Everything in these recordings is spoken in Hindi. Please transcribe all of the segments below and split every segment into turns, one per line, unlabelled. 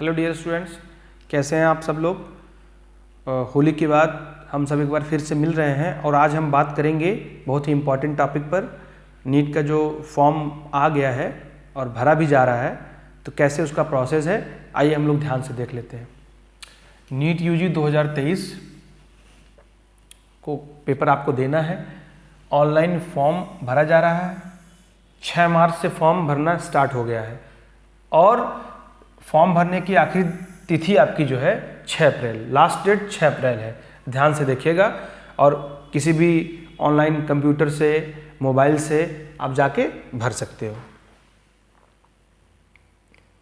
हेलो डियर स्टूडेंट्स, कैसे हैं आप सब लोग। होली के बाद हम सब एक बार फिर से मिल रहे हैं और आज हम बात करेंगे बहुत ही इम्पॉर्टेंट टॉपिक पर। नीट का जो फॉर्म आ गया है और भरा भी जा रहा है, तो कैसे उसका प्रोसेस है, आइए हम लोग ध्यान से देख लेते हैं। नीट यूजी 2023 को पेपर आपको देना है। ऑनलाइन फॉर्म भरा जा रहा है। 6 मार्च से फॉर्म भरना स्टार्ट हो गया है और फॉर्म भरने की आखिरी तिथि आपकी जो है 6 अप्रैल, लास्ट डेट 6 अप्रैल है। ध्यान से देखिएगा और किसी भी ऑनलाइन कंप्यूटर से, मोबाइल से आप जाके भर सकते हो।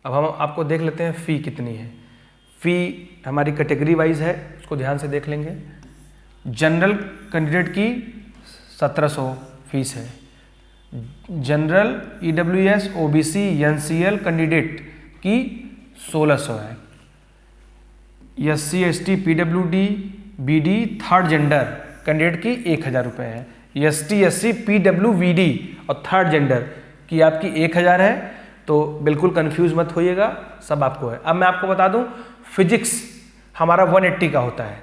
अब हम आपको देख लेते हैं फ़ी कितनी है। फ़ी हमारी कैटेगरी वाइज है, उसको ध्यान से देख लेंगे। जनरल कैंडिडेट की 1700 फीस है। General, EWS, OBC, NCL candidate की 1600 है। SC, ST, PWD, BD, third gender candidate की 1000 रुपये है। एसटी, एससी, पीडब्ल्यूवीडी और थर्ड जेंडर की आपकी 1000 है। तो बिल्कुल कंफ्यूज मत होइएगा, सब आपको है। अब मैं आपको बता दूं, फिजिक्स हमारा 180 का होता है,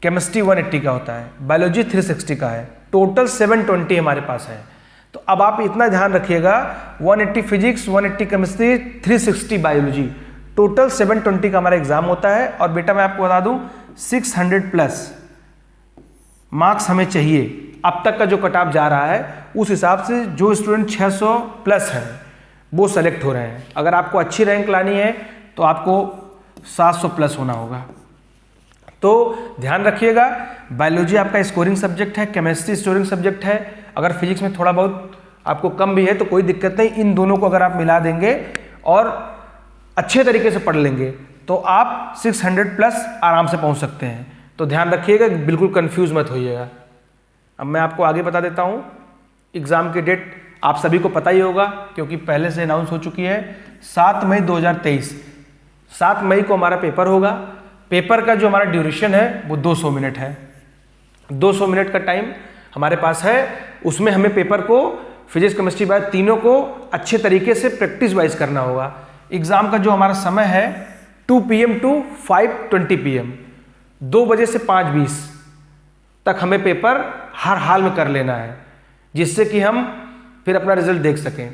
केमिस्ट्री 180 का होता है, बायोलॉजी 360 का है, टोटल 720 हमारे पास है। तो अब आप इतना ध्यान रखिएगा, 180 फिजिक्स, 180 केमिस्ट्री, 360 बायोलॉजी, टोटल 720 का हमारा एग्जाम होता है। और बेटा मैं आपको बता दूं, 600 प्लस मार्क्स हमें चाहिए। अब तक का जो कट ऑफ जा रहा है उस हिसाब से जो स्टूडेंट 600 प्लस हैं वो सेलेक्ट हो रहे हैं। अगर आपको अच्छी रैंक लानी है तो आपको 700 प्लस होना होगा। तो ध्यान रखिएगा, बायोलॉजी आपका स्कोरिंग सब्जेक्ट है, केमिस्ट्री स्कोरिंग सब्जेक्ट है। अगर फिजिक्स में थोड़ा बहुत आपको कम भी है तो कोई दिक्कत नहीं, इन दोनों को अगर आप मिला देंगे और अच्छे तरीके से पढ़ लेंगे तो आप 600 प्लस आराम से पहुंच सकते हैं। तो ध्यान रखिएगा, बिल्कुल कंफ्यूज मत होइएगा। अब मैं आपको आगे बता देता हूं, एग्ज़ाम की डेट आप सभी को पता ही होगा क्योंकि पहले से अनाउंस हो चुकी है। 7 मई 2023, 7 मई को हमारा पेपर होगा। पेपर का जो हमारा ड्यूरेशन है वो 200 मिनट है। 200 मिनट का टाइम हमारे पास है। उसमें हमें पेपर को, फिजिक्स, केमिस्ट्री, बायो तीनों को अच्छे तरीके से प्रैक्टिस वाइज करना होगा। एग्ज़ाम का जो हमारा समय है 2 PM टू 5:20 PM, 2 बजे से 5:20 तक हमें पेपर हर हाल में कर लेना है, जिससे कि हम फिर अपना रिजल्ट देख सकें।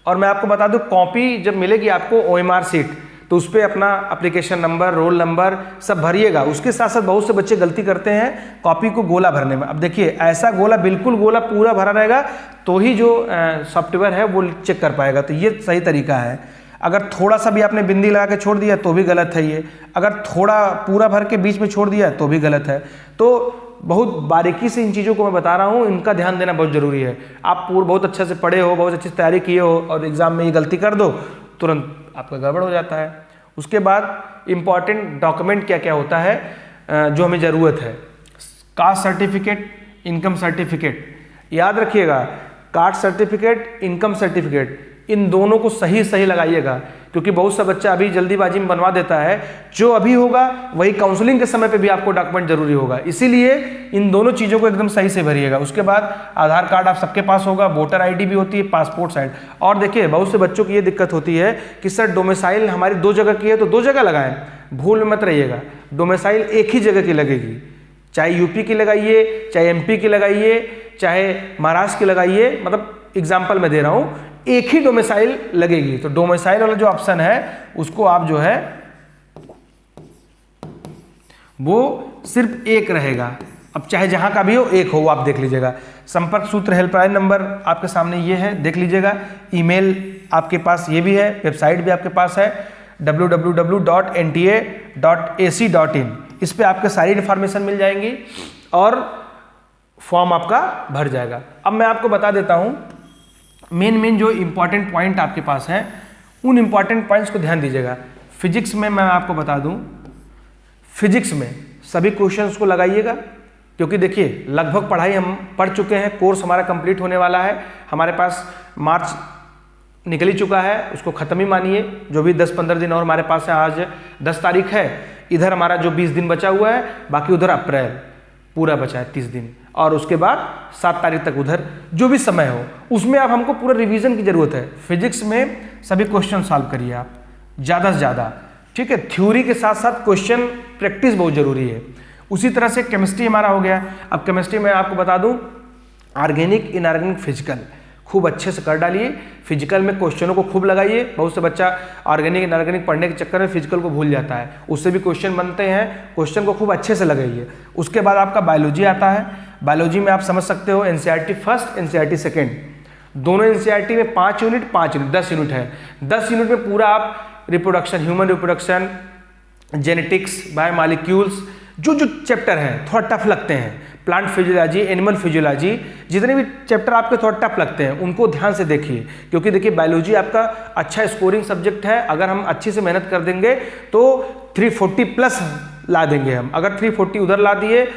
और मैं आपको बता दूं, कॉपी जब मिलेगी आपको OMR सीट, तो उस पर अपना एप्लीकेशन नंबर, रोल नंबर सब भरिएगा। उसके साथ साथ बहुत से बच्चे गलती करते हैं कॉपी को गोला भरने में। अब देखिए, ऐसा गोला, बिल्कुल गोला पूरा भरा रहेगा तो ही जो सॉफ्टवेयर है वो चेक कर पाएगा। तो ये सही तरीका है। अगर थोड़ा सा भी आपने बिंदी लगा के छोड़ दिया तो भी गलत है ये। अगर थोड़ा पूरा भर के बीच में छोड़ दिया तो भी गलत है। तो बहुत बारीकी से इन चीज़ों को मैं बता रहा हूँ, इनका ध्यान देना बहुत ज़रूरी है। आप बहुत अच्छे से पढ़े हो, बहुत अच्छी तैयारी किए हो और एग्ज़ाम में ये गलती कर दो, तुरंत आपका गड़बड़ हो जाता है। उसके बाद इम्पॉर्टेंट डॉक्यूमेंट क्या क्या होता है जो हमें ज़रूरत है। कास्ट सर्टिफिकेट, इनकम सर्टिफिकेट, याद रखिएगा, कास्ट सर्टिफिकेट, इनकम सर्टिफिकेट, इन दोनों को सही लगाइएगा क्योंकि बहुत सा बच्चा अभी जल्दीबाजी में बनवा देता है। जो अभी होगा वही काउंसलिंग के समय पे भी आपको डॉक्यूमेंट जरूरी होगा, इसीलिए इन दोनों चीज़ों को एकदम सही से भरिएगा। उसके बाद आधार कार्ड आप सबके पास होगा, वोटर ID भी होती है, पासपोर्ट साइज। और देखिए, बहुत से बच्चों की ये दिक्कत होती है कि सर डोमिसाइल हमारी 2 जगह की है तो 2 जगह लगाएं। भूल में मत रहिएगा, डोमिसाइल एक ही जगह की लगेगी। चाहे यूपी की लगाइए, चाहे MP की लगाइए, चाहे महाराष्ट्र की लगाइए, मतलब एग्जाम्पल मैं दे रहा हूँ, एक ही डोमिसाइल लगेगी। तो डोमिसाइल वाला जो ऑप्शन है उसको आप जो है वो सिर्फ एक रहेगा। अब चाहे जहां का भी हो, एक हो, वो आप देख लीजिएगा। संपर्क सूत्र हेल्पलाइन नंबर आपके सामने ये है, देख लीजिएगा। ईमेल आपके पास ये भी है, वेबसाइट भी आपके पास है www.nta.ac.in। इस पे आपके सारी इन्फॉर्मेशन मिल जाएंगी और फॉर्म आपका भर जाएगा। अब मैं आपको बता देता हूं, मेन जो इंपॉर्टेंट पॉइंट आपके पास है उन इंपॉर्टेंट पॉइंट्स को ध्यान दीजिएगा। फिजिक्स में मैं आपको बता दूं, फिजिक्स में सभी क्वेश्चंस को लगाइएगा क्योंकि देखिए, लगभग पढ़ाई हम पढ़ चुके हैं, कोर्स हमारा कंप्लीट होने वाला है। हमारे पास मार्च निकल ही चुका है, उसको ख़त्म ही मानिए। जो भी 10-15 दिन और हमारे पास है, आज 10 तारीख है, इधर हमारा जो 20 दिन बचा हुआ है, बाकी उधर अप्रैल पूरा बचा है 30 दिन, और उसके बाद 7 तारीख तक उधर जो भी समय हो उसमें आप हमको पूरा रिवीजन की ज़रूरत है। फिजिक्स में सभी क्वेश्चन सॉल्व करिए आप, ज़्यादा से ज़्यादा, ठीक है। थ्योरी के साथ साथ क्वेश्चन प्रैक्टिस बहुत ज़रूरी है। उसी तरह से केमिस्ट्री हमारा हो गया। अब केमिस्ट्री में आपको बता दूं, ऑर्गेनिक, इनऑर्गेनिक, फिजिकल खूब अच्छे से कर डालिए। फिजिकल में क्वेश्चनों को खूब लगाइए। बहुत से बच्चा ऑर्गेनिक इनऑर्गेनिक पढ़ने के चक्कर में फिजिकल को भूल जाता है, उससे भी क्वेश्चन बनते हैं। क्वेश्चन को खूब अच्छे से लगाइए। उसके बाद आपका बायोलॉजी आता है। बायोलॉजी में आप समझ सकते हो एनसीईआरटी फर्स्ट, एनसीईआरटी सेकेंड, दोनों एनसीईआरटी में 5 यूनिट 10 यूनिट है। 10 यूनिट में पूरा आप reproduction, human reproduction, genetics, biomolecules, जो जो चैप्टर हैं थोड़ा टफ लगते हैं, प्लांट फिजियोलॉजी, एनिमल फिजियोलॉजी, जितने भी चैप्टर आपके थोड़ा टफ लगते हैं उनको ध्यान से देखिए। क्योंकि देखिए बायोलॉजी आपका अच्छा स्कोरिंग सब्जेक्ट है। अगर हम अच्छे से मेहनत कर देंगे तो 340 प्लस ला देंगे हम। अगर 340 उधर ला दिए,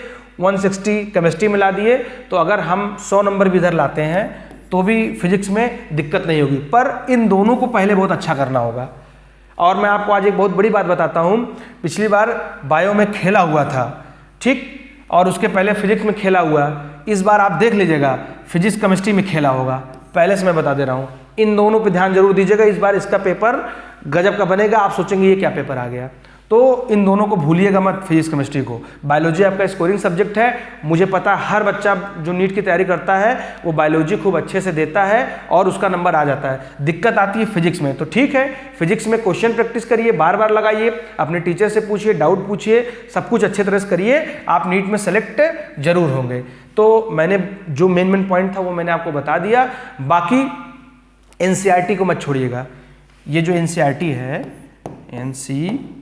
160 केमिस्ट्री में ला दिए, तो अगर हम 100 नंबर भी इधर लाते हैं तो भी फिजिक्स में दिक्कत नहीं होगी। पर इन दोनों को पहले बहुत अच्छा करना होगा। और मैं आपको आज एक बहुत बड़ी बात बताता हूँ। पिछली बार बायो में खेला हुआ था, ठीक, और उसके पहले फिजिक्स में खेला हुआ। इस बार आप देख लीजिएगा फिजिक्स केमिस्ट्री में खेला होगा। पहले से मैं बता दे रहा हूँ, इन दोनों पे ध्यान जरूर दीजिएगा। इस बार इसका पेपर गजब का बनेगा। आप सोचेंगे ये क्या पेपर आ गया। तो इन दोनों को भूलिएगा मत, फिजिक्स केमिस्ट्री को। बायोलॉजी आपका स्कोरिंग सब्जेक्ट है। मुझे पता है हर बच्चा जो नीट की तैयारी करता है वो बायोलॉजी खूब अच्छे से देता है और उसका नंबर आ जाता है। दिक्कत आती है फिजिक्स में, तो ठीक है, फिजिक्स में क्वेश्चन प्रैक्टिस करिए, बार बार लगाइए, अपने टीचर से पूछिए, डाउट पूछिए, सब कुछ अच्छे तरह से करिए, आप नीट में सेलेक्ट जरूर होंगे। तो मैंने जो मेन पॉइंट था वो मैंने आपको बता दिया। बाकी एनसीईआरटी को मत छोड़िएगा। ये जो एनसीईआरटी है, NCERT,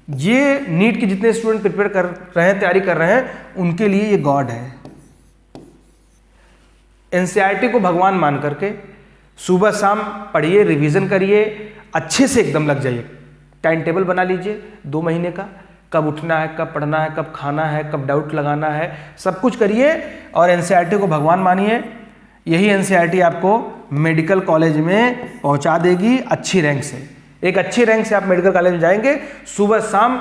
ये नीट के जितने स्टूडेंट प्रिपेयर कर रहे हैं, तैयारी कर रहे हैं, उनके लिए ये गॉड है। एनसीईआरटी को भगवान मान करके सुबह शाम पढ़िए, रिवीजन करिए, अच्छे से एकदम लग जाइए। टाइम टेबल बना लीजिए 2 महीने का, कब उठना है, कब पढ़ना है, कब खाना है, कब डाउट लगाना है, सब कुछ करिए और एनसीईआरटी को भगवान मानिए। यही एनसीईआरटी आपको मेडिकल कॉलेज में पहुंचा देगी अच्छी रैंक से। एक अच्छी रैंक से आप मेडिकल कॉलेज में जाएंगे। सुबह शाम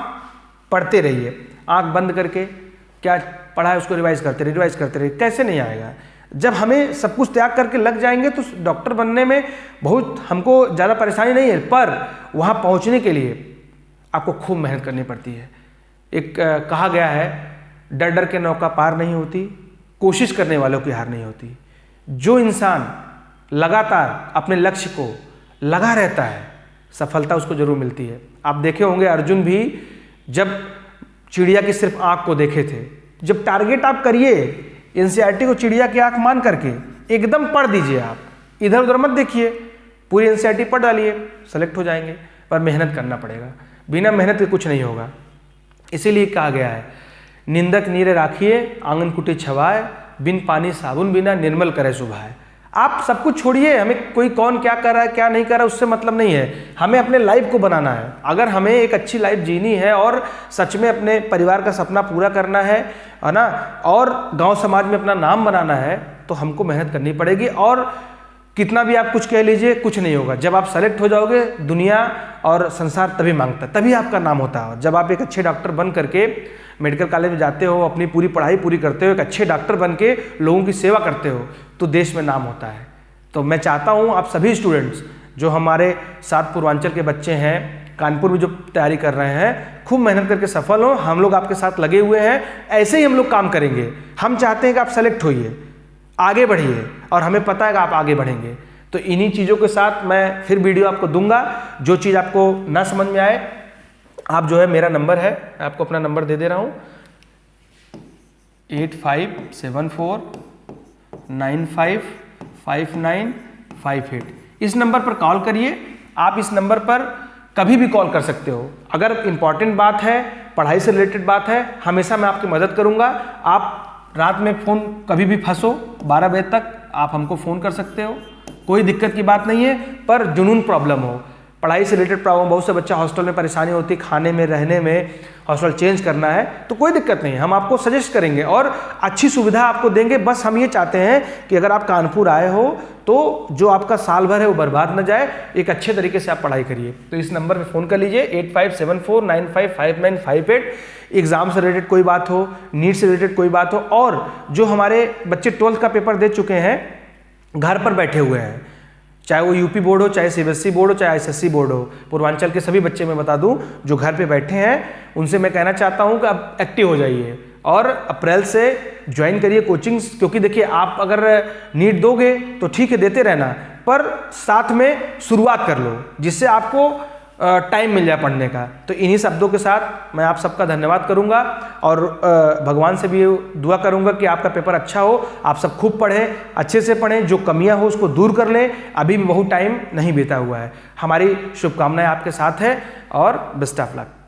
पढ़ते रहिए, आंख बंद करके क्या पढ़ा है उसको रिवाइज करते रहिए। कैसे नहीं आएगा? जब हमें सब कुछ त्याग करके लग जाएंगे तो डॉक्टर बनने में बहुत हमको ज़्यादा परेशानी नहीं है, पर वहाँ पहुँचने के लिए आपको खूब मेहनत करनी पड़ती है। एक कहा गया है, डर डर के नौका पार नहीं होती, कोशिश करने वालों की हार नहीं होती। जो इंसान लगातार अपने लक्ष्य को लगा रहता है, सफलता उसको जरूर मिलती है। आप देखे होंगे अर्जुन भी जब चिड़िया की सिर्फ आंख को देखे थे। जब टारगेट आप करिए एनसीईआरटी को चिड़िया की आंख मान करके एकदम पढ़ दीजिए, आप इधर उधर मत देखिए, पूरी एनसीईआरटी पढ़ डालिए, सेलेक्ट हो जाएंगे। पर मेहनत करना पड़ेगा, बिना मेहनत के कुछ नहीं होगा। इसीलिए कहा गया है, निंदक नीरे राखिए, आंगन कुटी छवाए, बिन पानी साबुन बिना निर्मल करे सुभाए। आप सब कुछ छोड़िए, हमें कोई कौन क्या कर रहा है क्या नहीं कर रहा है उससे मतलब नहीं है, हमें अपने लाइफ को बनाना है। अगर हमें एक अच्छी लाइफ जीनी है और सच में अपने परिवार का सपना पूरा करना है ना, और गांव समाज में अपना नाम बनाना है, तो हमको मेहनत करनी पड़ेगी। और कितना भी आप कुछ कह लीजिए, कुछ नहीं होगा। जब आप सेलेक्ट हो जाओगे, दुनिया और संसार तभी मांगता है, तभी आपका नाम होता है। जब आप एक अच्छे डॉक्टर बन करके मेडिकल कॉलेज में जाते हो, अपनी पूरी पढ़ाई पूरी करते हो, एक अच्छे डॉक्टर बन के लोगों की सेवा करते हो, तो देश में नाम होता है। तो मैं चाहता हूँ आप सभी स्टूडेंट्स जो हमारे साथ पूर्वांचल के बच्चे हैं, कानपुर में जो तैयारी कर रहे हैं, खूब मेहनत करके सफल हो। हम लोग आपके साथ लगे हुए हैं, ऐसे ही हम लोग काम करेंगे। हम चाहते हैं कि आप सेलेक्ट होइए, आगे बढ़िए, और हमें पता है कि आप आगे बढ़ेंगे। तो इन्हीं चीज़ों के साथ मैं फिर वीडियो आपको दूंगा। जो चीज़ आपको ना समझ में आए, आप जो है मेरा नंबर है, आपको अपना नंबर दे रहा हूँ, 8574955958। इस नंबर पर कॉल करिए। आप इस नंबर पर कभी भी कॉल कर सकते हो। अगर इम्पॉर्टेंट बात है, पढ़ाई से रिलेटेड बात है, हमेशा मैं आपकी मदद करूँगा। आप रात में फ़ोन कभी भी फंसो 12 बजे तक आप हमको फ़ोन कर सकते हो, कोई दिक्कत की बात नहीं है। पर जुनून प्रॉब्लम हो, पढ़ाई से रिलेटेड प्रॉब्लम, बहुत से बच्चा हॉस्टल में परेशानी होती है, खाने में, रहने में, हॉस्टल चेंज करना है, तो कोई दिक्कत नहीं है, हम आपको सजेस्ट करेंगे और अच्छी सुविधा आपको देंगे। बस हम ये चाहते हैं कि अगर आप कानपुर आए हो तो जो आपका साल भर है वो बर्बाद न जाए, एक अच्छे तरीके से आप पढ़ाई करिए। तो इस नंबर पर फ़ोन कर लीजिए, 8574955958। एग्ज़ाम से रिलेटेड कोई बात हो, नीट से रिलेटेड कोई बात हो, और जो हमारे बच्चे 12th का पेपर दे चुके हैं, घर पर बैठे हुए हैं, चाहे वो यूपी बोर्ड हो, चाहे सीबीएसई बोर्ड हो, चाहे आईसीएसई बोर्ड हो। पूर्वांचल के सभी बच्चे मैं बता दूं जो घर पे बैठे हैं, उनसे मैं कहना चाहता हूं कि आप एक्टिव हो जाइए और अप्रैल से ज्वाइन करिए कोचिंग्स। क्योंकि देखिए, आप अगर नीट दोगे तो ठीक है, देते रहना, पर साथ में शुरुआत कर लो जिससे आपको टाइम मिल जाए पढ़ने का। तो इन्हीं शब्दों के साथ मैं आप सबका धन्यवाद करूंगा और भगवान से भी दुआ करूंगा कि आपका पेपर अच्छा हो, आप सब खूब पढ़ें, अच्छे से पढ़ें, जो कमियां हो उसको दूर कर लें। अभी भी बहुत टाइम नहीं बीता हुआ है। हमारी शुभकामनाएं आपके साथ है और बेस्ट ऑफ लक।